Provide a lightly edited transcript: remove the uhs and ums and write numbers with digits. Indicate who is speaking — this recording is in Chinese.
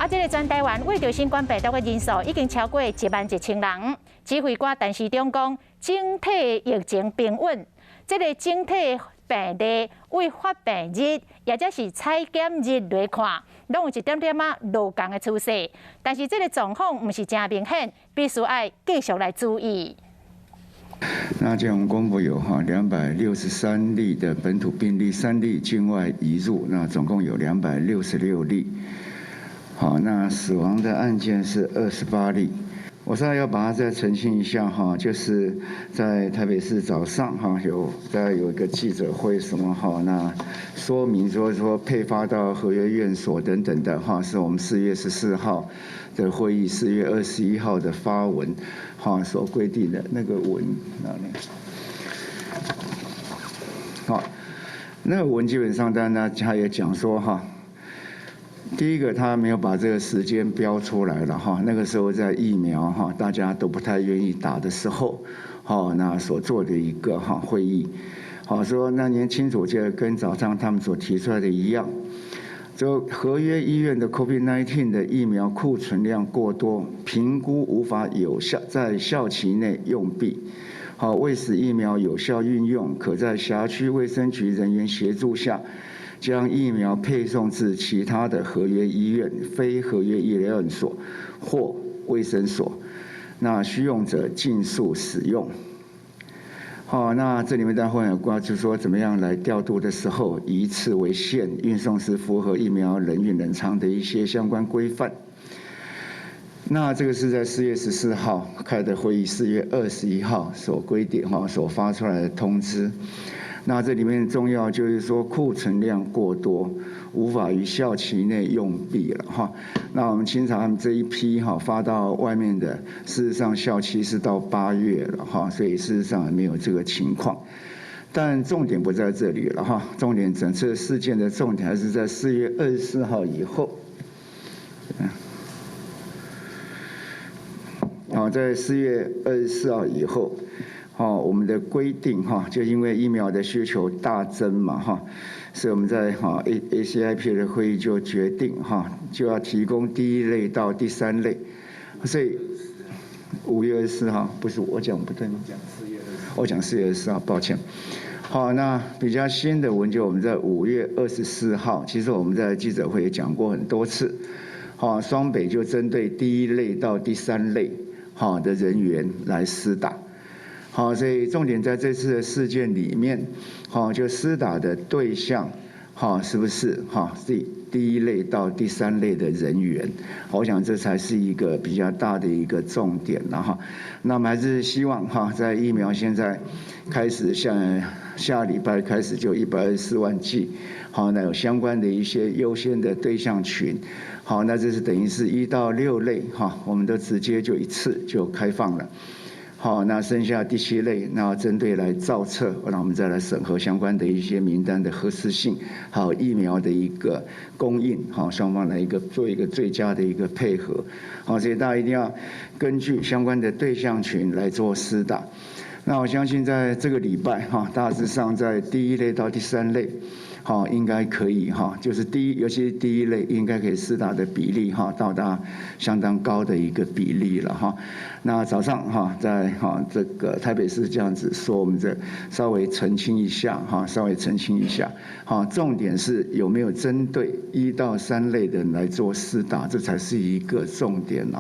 Speaker 1: 这个全台湾为着新冠病毒的人数已经超过11000人。指挥官陈时中讲，整体疫情平稳，这个整体病例为发病日，也则是采检日来看，拢有一点点落降的趋势。但是这个状况唔是真明显，必须要继续来注意。
Speaker 2: 那这样公布有263例的本土病例，3例境外移入，那总共有266例。好，那死亡的案件是28例。我现在要把它再澄清一下哈，就是在台北市早上哈大概有一个记者会什么哈，那说明说配发到合约院所等等的哈，是我们4月14号的会议，4月21号的发文哈所规定的那个文哪里？好，那个文基本上当然他也讲说哈。第一个，他没有把这个时间标出来了哈。那个时候在疫苗哈，大家都不太愿意打的时候，好，那所做的一个会议，好说那年清楚就跟早上他们所提出来的一样，就合约医院的 COVID-19 的疫苗库存量过多，评估无法有效在校期内用毕。好，为使疫苗有效运用，可在辖区卫生局人员协助下。将疫苗配送至其他的合约医院、非合约医疗院所或卫生所，那需用者尽速使用。好，那这里面当然会有关，就是说怎么样来调度的时候，以次为限，运送时符合疫苗人运人仓的一些相关规范。那这个是在4月14号开的会议，4月21号所规定所发出来的通知。那这里面重要就是说库存量过多，无法于校期内用毕了哈。那我们清查他们这一批发到外面的，事实上校期是到8月了哈，所以事实上没有这个情况。但重点不在这里了哈，重点整次事件的重点还是在4月24号以后。好，在4月24号以后。我们的规定就因为疫苗的需求大增嘛所以我们在ACIP 的会议就决定就要提供第1类到第3类，所以5月24号不是我讲不对吗？我讲4月24号，抱歉。好，那比较新的文件，我们在5月24号，其实我们在记者会也讲过很多次。双北就针对第1类到第3类的人员来施打。好，所以重点在这次的事件里面，就施打的对象，是不是第1类到第3类的人员？我想这才是一个比较大的一个重点了哈。那么还是希望在疫苗现在开始下礼拜开始就124万剂，那有相关的一些优先的对象群，那这是等于是1到6类我们都直接就一次就开放了。好，那剩下第7类，那针对来造册，那我们再来审核相关的一些名单的合适性，还有疫苗的一个供应，双方来做一个最佳的一个配合。好，所以大家一定要根据相关的对象群来做施打。那我相信在这个礼拜大致上在第1类到第3类。应该可以就是尤其是第1类应该可以施打的比例到达相当高的一个比例了那早上在这个台北市这样子说，我们这稍微澄清一下重点是有没有针对1到3类的人来做施打，这才是一个重点了